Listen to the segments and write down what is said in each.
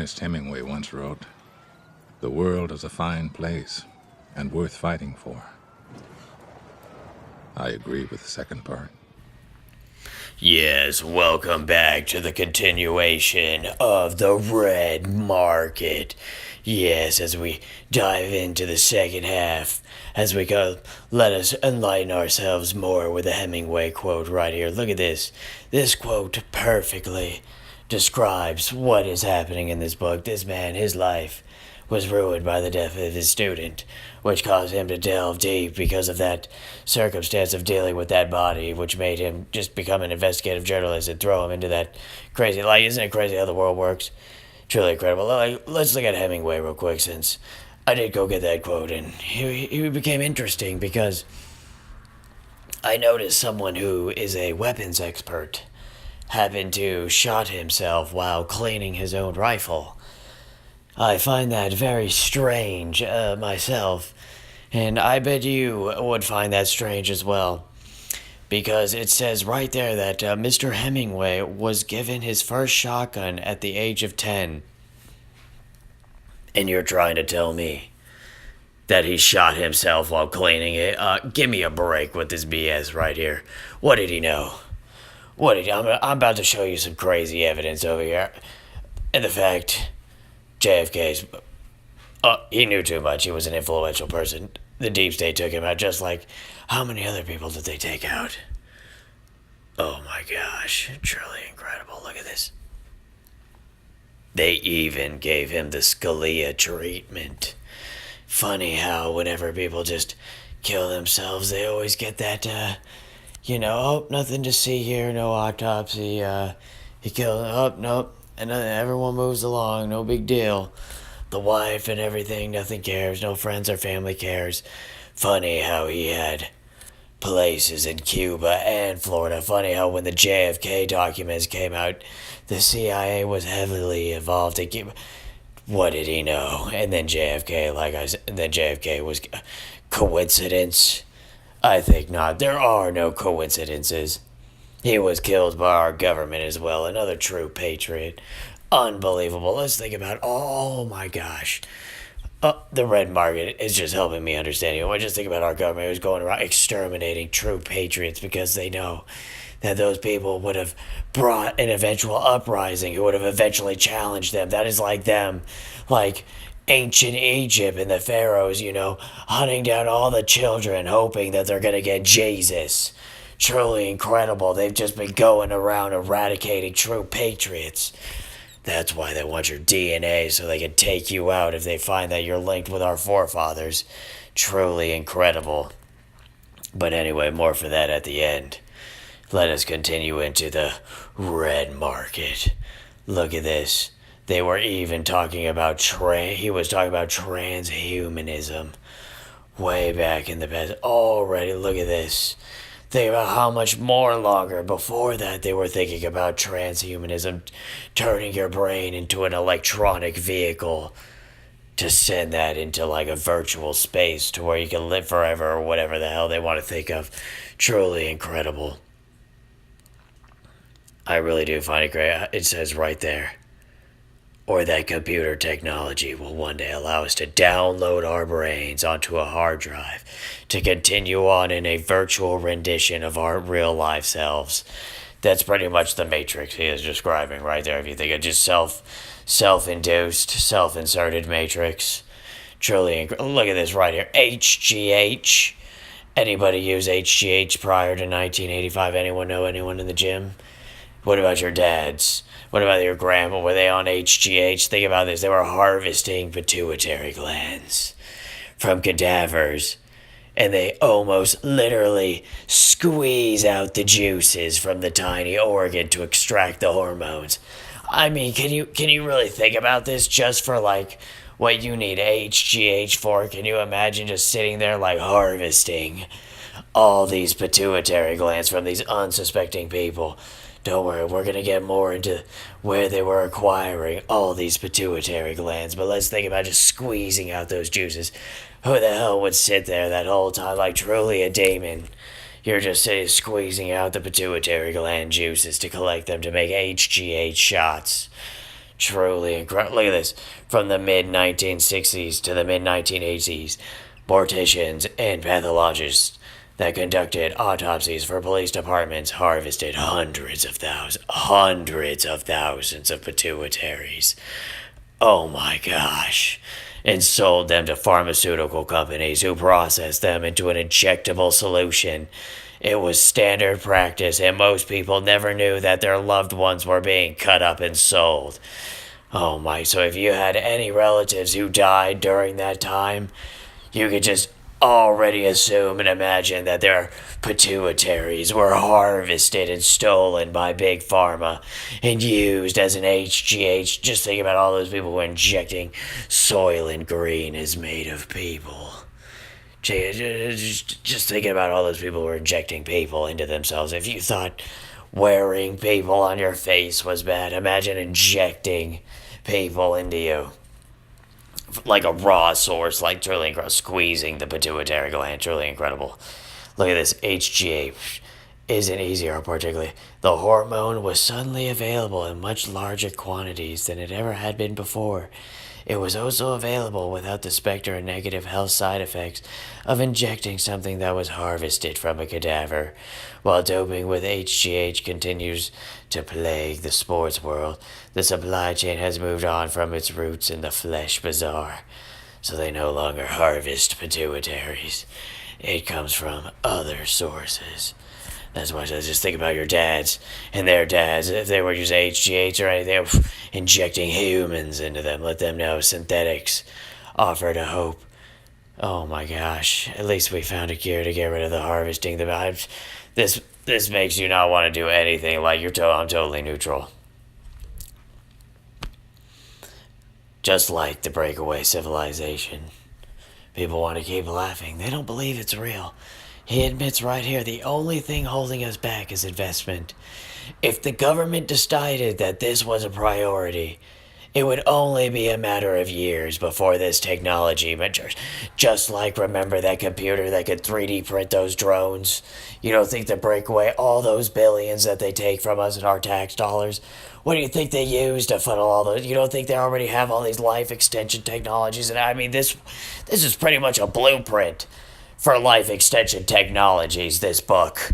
Ernest Hemingway once wrote, "The world is a fine place and worth fighting for." I agree with the second part. Yes, welcome back to the continuation of the Red Market. Yes, as we dive into the second half, as we go, let us enlighten ourselves more with the Hemingway quote right here. Look at this. This quote perfectly describes what is happening in this book. This man, his life was ruined by the death of his student, which caused him to delve deep because of that circumstance of dealing with that body, which made him just become an investigative journalist and throw him into that crazy, like, isn't it crazy how the world works? Truly incredible. Like, let's look at Hemingway real quick, since I did go get that quote, and he became interesting because I noticed someone who is a weapons expert happened to shot himself while cleaning his own rifle. I find that very strange myself, and I bet you would find that strange as well. Because it says right there that Mr. Hemingway was given his first shotgun at the age of 10. And you're trying to tell me that he shot himself while cleaning it? Give me a break with this BS right here. What did he know? I'm about to show you some crazy evidence over here. And the fact JFK's. He knew too much. He was an influential person. The deep state took him out, just like how many other people did they take out? Oh my gosh, truly incredible. Look at this. They even gave him the Scalia treatment. Funny how whenever people just kill themselves, they always get that, oh, nothing to see here, no autopsy, he killed, oh, nope. And everyone moves along, no big deal. The wife and everything, nothing cares. No friends or family cares. Funny how he had places in Cuba and Florida. Funny how when the JFK documents came out, the CIA was heavily involved in Cuba. What did he know? And then JFK, like I said, JFK was coincidence? I think not. There are no coincidences. He was killed by our government as well. Another true patriot. Unbelievable. Let's think about, oh my gosh. The Red Market is just helping me understand. I just think about our government who's going around exterminating true patriots because they know that those people would have brought an eventual uprising, who would have eventually challenged them. That is like them, like ancient Egypt and the pharaohs, hunting down all the children, hoping that they're going to get Jesus. Truly incredible. They've just been going around eradicating true patriots. That's why they want your DNA, so they can take you out if they find that you're linked with our forefathers. Truly incredible. But anyway, more for that at the end. Let us continue into the Red Market. Look at this. They were even talking about he was talking about transhumanism way back in the past. Already, look at this. Think about how much more longer before that they were thinking about transhumanism, turning your brain into an electronic vehicle to send that into like a virtual space to where you can live forever or whatever the hell they want to think of. Truly incredible. I really do find it great. It says right there, or that computer technology will one day allow us to download our brains onto a hard drive to continue on in a virtual rendition of our real life selves. That's pretty much the Matrix he is describing right there. If you think of just self-induced, self-inserted Matrix. Truly, look at this right here. HGH. Anybody use HGH prior to 1985? Anyone know anyone in the gym? What about your dads? What about your grandma? Were they on HGH? Think about this. They were harvesting pituitary glands from cadavers, and they almost literally squeeze out the juices from the tiny organ to extract the hormones. I mean, can you really think about this just for like what you need HGH for? Can you imagine just sitting there like harvesting all these pituitary glands from these unsuspecting people? Don't worry, we're going to get more into where they were acquiring all these pituitary glands, but let's think about just squeezing out those juices. Who the hell would sit there that whole time like truly a demon? You're just squeezing out the pituitary gland juices to collect them to make HGH shots. Truly incredible. Look at this. From the mid 1960s to the mid 1980s, morticians and pathologists that conducted autopsies for police departments harvested hundreds of thousands of pituitaries. Oh my gosh. And sold them to pharmaceutical companies who processed them into an injectable solution. It was standard practice, and most people never knew that their loved ones were being cut up and sold. Oh my, so if you had any relatives who died during that time, you could just already assume and imagine that their pituitaries were harvested and stolen by Big Pharma and used as an HGH. Just think about all those people who were injecting Soylent Green is made of people. Just thinking about all those people who were injecting people into themselves. If you thought wearing people on your face was bad, imagine injecting people into you. Like a raw source, like truly incredible, squeezing the pituitary gland, truly incredible. Look at this, HGH isn't easier, particularly. The hormone was suddenly available in much larger quantities than it ever had been before. It was also available without the specter and negative health side effects of injecting something that was harvested from a cadaver. While doping with HGH continues to plague the sports world, the supply chain has moved on from its roots in the flesh bazaar, so they no longer harvest pituitaries. It comes from other sources. That's why I just think about your dads and their dads. If they were using HGH or anything, they were injecting humans into them. Let them know synthetics offered a hope. Oh my gosh! At least we found a cure to get rid of the harvesting. This makes you not want to do anything. Like I'm totally neutral. Just like the breakaway civilization, people want to keep laughing. They don't believe it's real. He admits right here the only thing holding us back is investment. If the government decided that this was a priority, it would only be a matter of years before this technology matures. Just like, remember that computer that could 3D print those drones? You don't think to break away all those billions that they take from us in our tax dollars? What do you think they use to funnel all those? You don't think they already have all these life extension technologies? And I mean, this is pretty much a blueprint for life extension technologies, this book.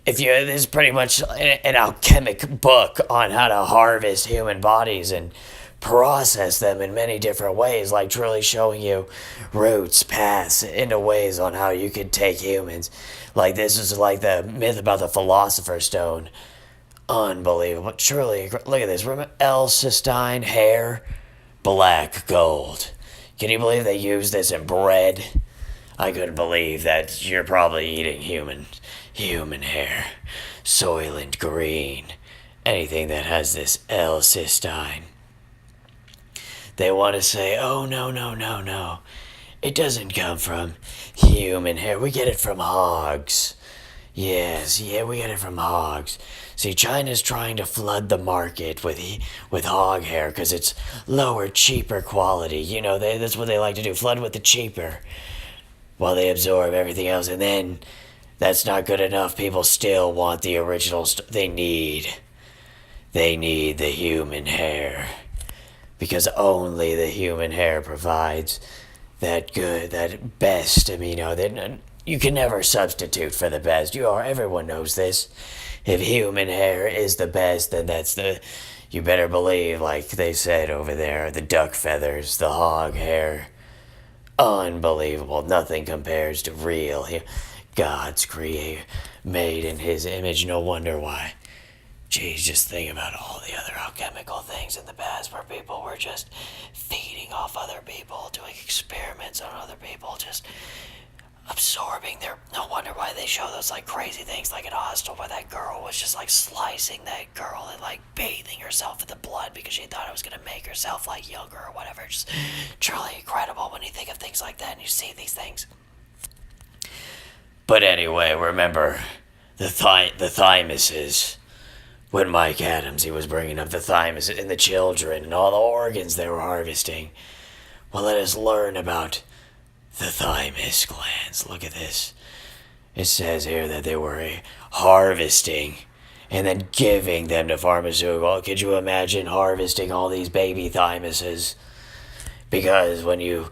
This is pretty much an alchemic book on how to harvest human bodies and process them in many different ways, like truly showing you routes, paths into ways on how you can take humans. Like, this is like the myth about the Philosopher's Stone. Unbelievable. Truly, look at this. Remember L-cysteine, hair, black gold. Can you believe they use this in bread? I couldn't believe that you're probably eating human hair. Soylent Green. Anything that has this L-cysteine. They want to say, oh, no. It doesn't come from human hair. We get it from hogs. Yes, we get it from hogs. See, China's trying to flood the market with hog hair because it's lower, cheaper quality. You know, that's what they like to do, flood with the cheaper while they absorb everything else. And then that's not good enough. People still want the original They need the human hair. Because only the human hair provides that best amino. You can never substitute for the best. Everyone knows this. If human hair is the best, then you better believe, like they said over there, the duck feathers, the hog hair. Unbelievable. Nothing compares to real God's made in his image. No wonder why. Geez, just think about all the other alchemical things in the past where people were just feeding off other people, doing experiments on other people, just absorbing no wonder why they show those like crazy things like in Hostel where that girl was just like slicing that girl and like bathing herself in the blood because she thought it was going to make herself like younger or whatever. Just truly incredible when you think of things like that and you see these things. But anyway, remember the thymuses. When Mike Adams, he was bringing up the thymus and the children and all the organs they were harvesting. Well, let us learn about the thymus glands. Look at this. It says here that they were harvesting and then giving them to pharmaceutical. Could you imagine harvesting all these baby thymuses? Because when you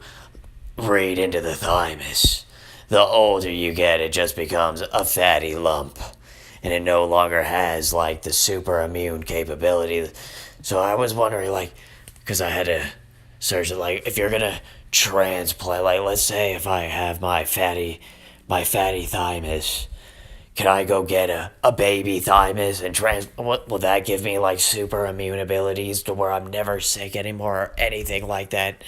read into the thymus, the older you get, it just becomes a fatty lump. And it no longer has, like, the super immune capability. So I was wondering, like, because I had to search it, like, if you're gonna transplant, like, let's say if I have my fatty thymus, can I go get a baby thymus and what will that give me, like, super immune abilities to where I'm never sick anymore or anything like that?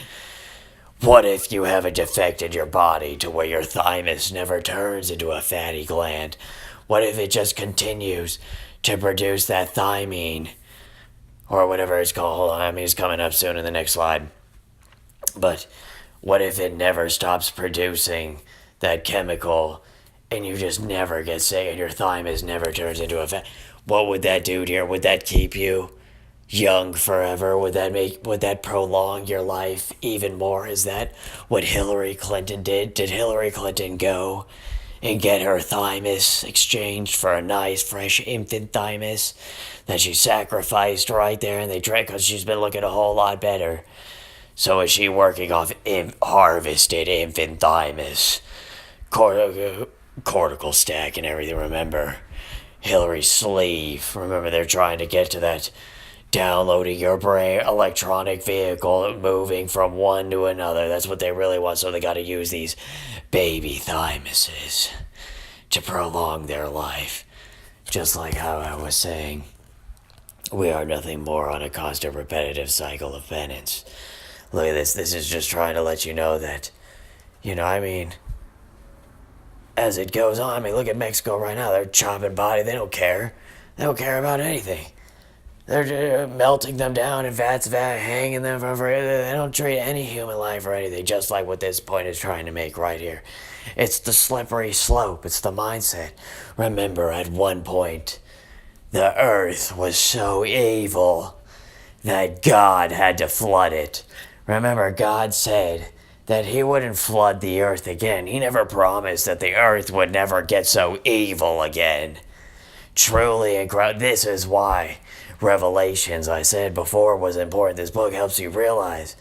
What if you have a defect in your body to where your thymus never turns into a fatty gland? What if it just continues to produce that thymine? Or whatever it's called. Hold on, I mean, it's coming up soon in the next slide. But what if it never stops producing that chemical and you just never get sick and your thymus never turns into a fat? What would that do to you? Would that keep you young forever? Would that prolong your life even more? Is that what Hillary Clinton did? Did Hillary Clinton go and get her thymus exchanged for a nice fresh infant thymus that she sacrificed right there and they drank because she's been looking a whole lot better? So is she working off harvested infant thymus, cortical stack and everything? Remember, Hillary's sleeve. Remember, they're trying to get to that downloading your brain electronic vehicle, moving from one to another. That's what they really want, so they got to use these baby thymuses to prolong their life. Just like how I was saying, we are nothing more on a constant repetitive cycle of penance. Look at this. This is just trying to let you know that, as it goes on, look at Mexico right now. They're chopping body. They don't care. They don't care about anything. They're melting them down in vats, hanging them they don't treat any human life or anything, just like what this point is trying to make right here. It's the slippery slope. It's the mindset. Remember, at one point, the earth was so evil that God had to flood it. Remember, God said that he wouldn't flood the earth again. He never promised that the earth would never get so evil again. Truly incredible. This is why Revelations, I said before, was important. This book helps you realize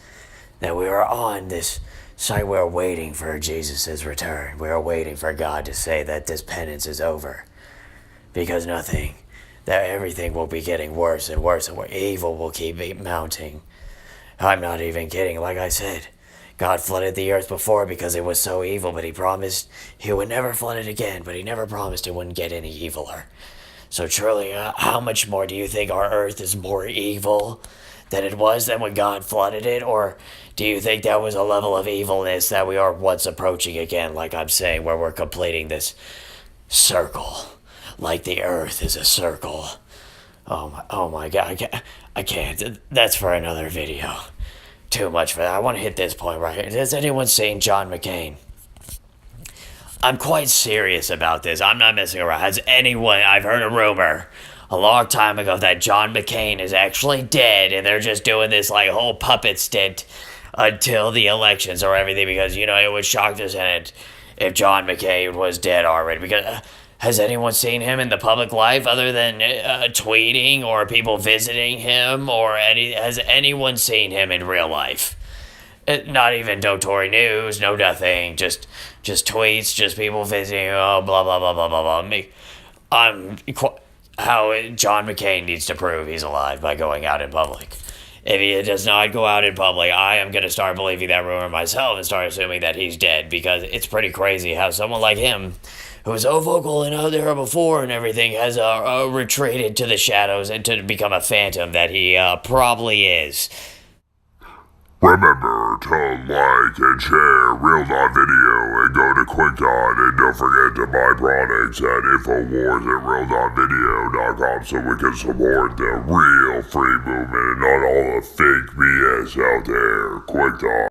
that we are on this site. We're waiting for Jesus' return. We are waiting for God to say that this penance is over. Because everything will be getting worse and worse, and evil will keep mounting. I'm not even kidding. Like I said, God flooded the earth before because it was so evil, but he promised he would never flood it again, but he never promised it wouldn't get any eviler. So truly, how much more do you think our earth is more evil than it was than when God flooded it? Or do you think that was a level of evilness that we are once approaching again, like I'm saying, where we're completing this circle, like the earth is a circle? Oh my God, I can't. That's for another video. Too much for that. I want to hit this point right here. Has anyone seen John McCain? I'm quite serious about this. I'm not messing around. I've heard a rumor a long time ago that John McCain is actually dead and they're just doing this like whole puppet stint until the elections or everything, because, it would shock the Senate if John McCain was dead already. Because has anyone seen him in the public life other than tweeting or people visiting him has anyone seen him in real life? Not even no Tory News, no nothing, just tweets, just people visiting, blah, blah, blah, blah, blah, blah. How John McCain needs to prove he's alive by going out in public. If he does not go out in public, I am going to start believing that rumor myself and start assuming that he's dead, because it's pretty crazy how someone like him, who was so vocal and out there before and everything, has retreated to the shadows and to become a phantom that he probably is. Remember to like and share Real Dot Video and go to QuickDot, and don't forget to buy products at Infowars and RealDotVideo.com so we can support the real free movement and not all the fake BS out there. QuickDot.